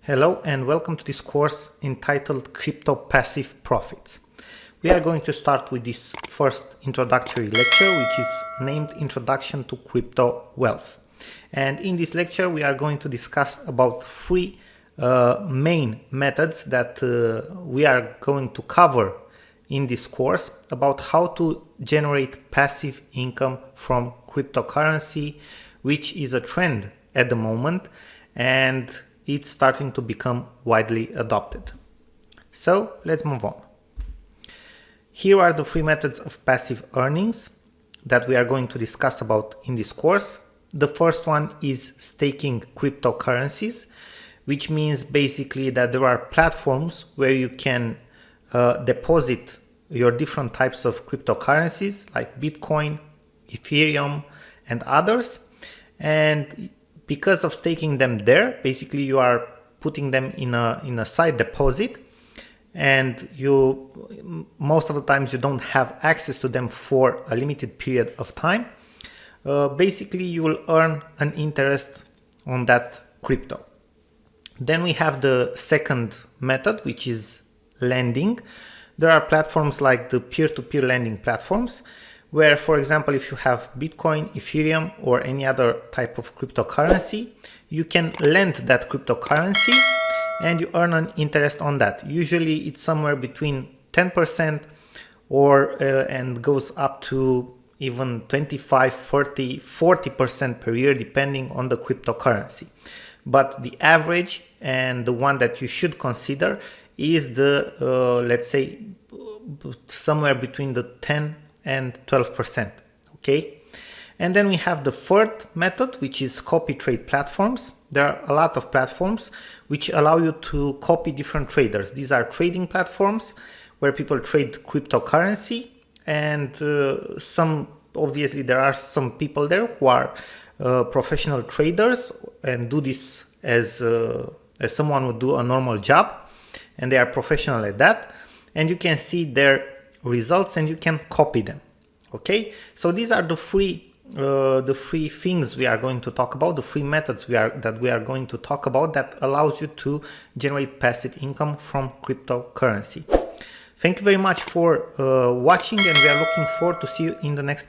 Hello and welcome to this course entitled Crypto Passive Profits. We are going to start with this first introductory lecture, which is named Introduction to Crypto Wealth. And in this lecture, we are going to discuss about three main methods that we are going to cover in this course about how to generate passive income from cryptocurrency, which is a trend at the moment and it's starting to become widely adopted. So let's move on. Here are the three methods of passive earnings that we are going to discuss about in this course. The first one is staking cryptocurrencies, which means basically that there are platforms where you can deposit your different types of cryptocurrencies like Bitcoin, Ethereum, and others. And because of staking them there, basically you are putting them in a side deposit, and you most of the times you don't have access to them for a limited period of time. Basically you will earn an interest on that crypto. Then we have the second method, which is lending. There are platforms like the peer-to-peer lending platforms, where, for example, if you have Bitcoin, Ethereum, or any other type of cryptocurrency, you can lend that cryptocurrency and you earn an interest on that. Usually it's somewhere between 10% and goes up to even 25, 30, 40% per year, depending on the cryptocurrency. But the average and the one that you should consider is the, let's say, somewhere between the 10 and 12%, okay? And then we have the third method, which is copy trade platforms. There are a lot of platforms which allow you to copy different traders. These are trading platforms where people trade cryptocurrency, and obviously there are some people there who are professional traders and do this as someone would do a normal job, and they are professional at that, and you can see their results and you can copy them. Okay, so these are the three things we are going to talk about, the three methods that we are going to talk about that allows you to generate passive income from cryptocurrency. Thank you very much for watching, and we are looking forward to see you in the next